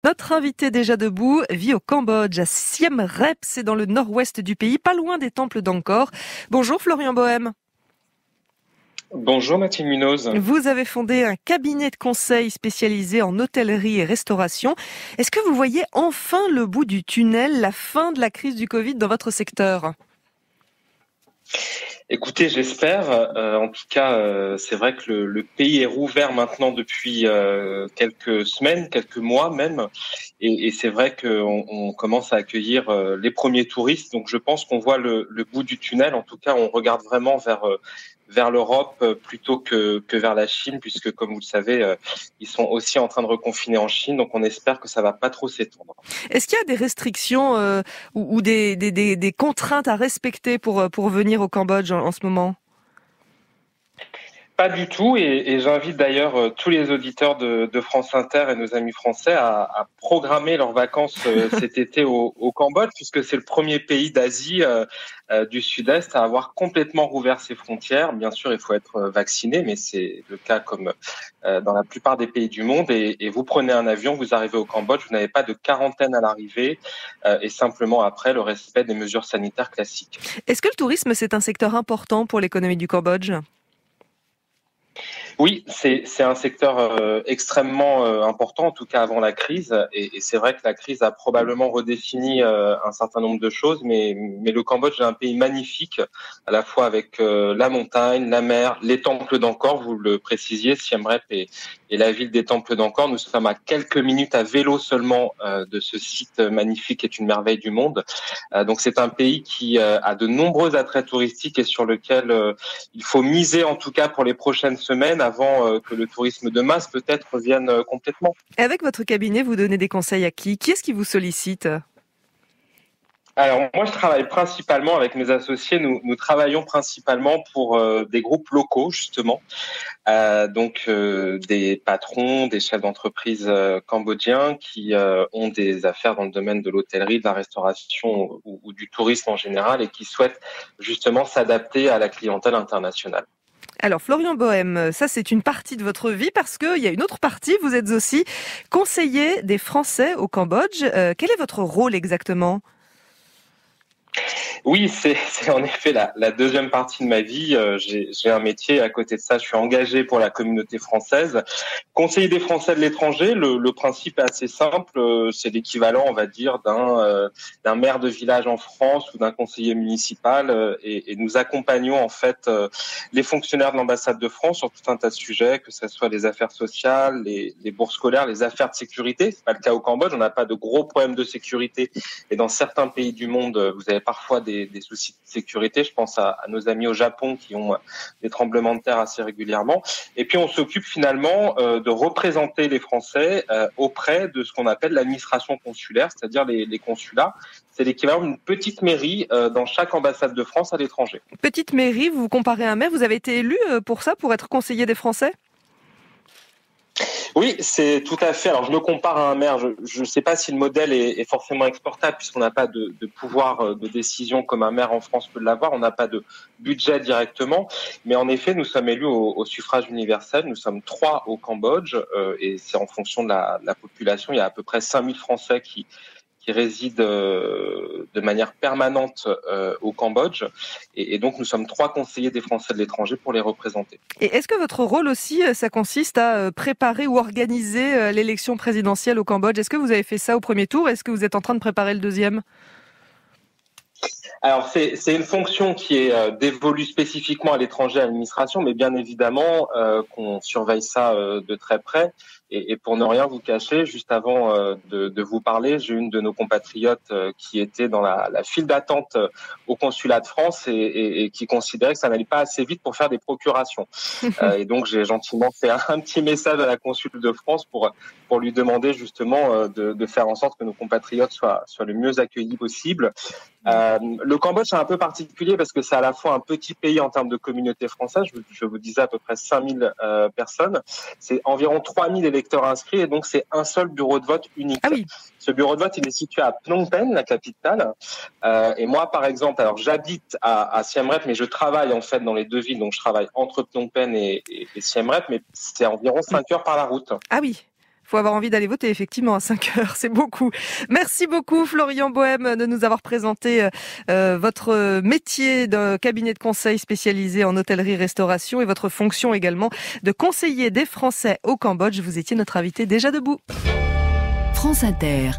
Notre invité déjà debout vit au Cambodge, à Siem Reap, c'est dans le nord-ouest du pays, pas loin des temples d'Angkor. Bonjour Florian Bohème. Bonjour Mathilde Munoz. Vous avez fondé un cabinet de conseil spécialisé en hôtellerie et restauration. Est-ce que vous voyez enfin le bout du tunnel, la fin de la crise du Covid dans votre secteur ? Écoutez, j'espère. En tout cas, c'est vrai que le pays est rouvert maintenant depuis quelques semaines, quelques mois même, et c'est vrai qu'on commence à accueillir les premiers touristes. Donc, je pense qu'on voit le bout du tunnel. En tout cas, on regarde vraiment vers l'Europe plutôt que vers la Chine, puisque comme vous le savez, ils sont aussi en train de reconfiner en Chine. Donc, on espère que ça va pas trop s'étendre. Est-ce qu'il y a des restrictions ou des contraintes à respecter pour venir au Cambodge en ce moment ? Pas du tout, et j'invite d'ailleurs tous les auditeurs de France Inter et nos amis français à programmer leurs vacances cet été au Cambodge, puisque c'est le premier pays d'Asie du Sud-Est à avoir complètement rouvert ses frontières. Bien sûr, il faut être vacciné, mais c'est le cas comme dans la plupart des pays du monde. Et vous prenez un avion, vous arrivez au Cambodge, vous n'avez pas de quarantaine à l'arrivée, et simplement après le respect des mesures sanitaires classiques. Est-ce que le tourisme, c'est un secteur important pour l'économie du Cambodge ? Oui, c'est un secteur extrêmement important, en tout cas avant la crise. Et c'est vrai que la crise a probablement redéfini un certain nombre de choses, mais le Cambodge est un pays magnifique, à la fois avec la montagne, la mer, les temples d'Angkor, vous le précisiez, Siem Reap et la ville des temples d'Angkor. Nous sommes à quelques minutes à vélo seulement de ce site magnifique qui est une merveille du monde. Donc c'est un pays qui a de nombreux attraits touristiques et sur lequel il faut miser en tout cas pour les prochaines semaines avant que le tourisme de masse peut-être revienne complètement. Et avec votre cabinet, vous donnez des conseils à qui ? Qui est-ce qui vous sollicite ? Alors moi, je travaille principalement avec mes associés. Nous travaillons principalement pour des groupes locaux, justement. Donc des patrons, des chefs d'entreprise cambodgiens qui ont des affaires dans le domaine de l'hôtellerie, de la restauration ou du tourisme en général et qui souhaitent justement s'adapter à la clientèle internationale. Alors Florian Bohème, ça c'est une partie de votre vie parce qu'il y a une autre partie, vous êtes aussi conseiller des Français au Cambodge. Quel est votre rôle exactement ? Oui, c'est en effet la deuxième partie de ma vie. J'ai un métier, à côté de ça, je suis engagé pour la communauté française. Conseiller des Français de l'étranger, le principe est assez simple. C'est l'équivalent, on va dire, d'un maire de village en France ou d'un conseiller municipal. Et nous accompagnons en fait les fonctionnaires de l'ambassade de France sur tout un tas de sujets, que ce soit les affaires sociales, les bourses scolaires, les affaires de sécurité. C'est pas le cas au Cambodge, on n'a pas de gros problèmes de sécurité. Et dans certains pays du monde, vous avez parfois des soucis de sécurité. Je pense à nos amis au Japon qui ont des tremblements de terre assez régulièrement. Et puis, on s'occupe finalement de représenter les Français auprès de ce qu'on appelle l'administration consulaire, c'est-à-dire les consulats. C'est l'équivalent d'une petite mairie dans chaque ambassade de France à l'étranger. Petite mairie, vous vous comparez à un maire, vous avez été élu pour ça, pour être conseiller des Français ? Oui, c'est tout à fait. Alors, je me compare à un maire. Je ne sais pas si le modèle est forcément exportable puisqu'on n'a pas de pouvoir de décision comme un maire en France peut l'avoir. On n'a pas de budget directement. Mais en effet, nous sommes élus au suffrage universel. Nous sommes 3 au Cambodge et c'est en fonction de la population. Il y a à peu près 5000 Français qui résident de manière permanente au Cambodge. Et donc, nous sommes 3 conseillers des Français de l'étranger pour les représenter. Et est-ce que votre rôle aussi, ça consiste à préparer ou organiser l'élection présidentielle au Cambodge ? Est-ce que vous avez fait ça au premier tour ? Est-ce que vous êtes en train de préparer le deuxième ? Alors, c'est une fonction qui est dévolue spécifiquement à l'étranger à l'administration, mais bien évidemment qu'on surveille ça de très près. Et pour ne rien vous cacher, juste avant de vous parler, j'ai une de nos compatriotes qui était dans la file d'attente au consulat de France et qui considérait que ça n'allait pas assez vite pour faire des procurations. Et donc, j'ai gentiment fait un petit message à la consul de France pour lui demander justement de faire en sorte que nos compatriotes soient le mieux accueillis possible. Le Cambodge, c'est un peu particulier parce que c'est à la fois un petit pays en termes de communauté française. Je vous disais à peu près 5000 personnes. C'est environ 3000 électeurs inscrits et donc c'est un seul bureau de vote unique. Ah oui. Ce bureau de vote, il est situé à Phnom Penh, la capitale. Et moi, par exemple, alors j'habite à Siem Reap, mais je travaille en fait dans les deux villes. Donc je travaille entre Phnom Penh et Siem Reap, mais c'est environ 5 heures par la route. Ah oui. faut avoir envie d'aller voter, effectivement, à 5 heures. C'est beaucoup. Merci beaucoup, Florian Bohème, de nous avoir présenté votre métier de cabinet de conseil spécialisé en hôtellerie-restauration et votre fonction également de conseiller des Français au Cambodge. Vous étiez notre invité déjà debout. France Inter.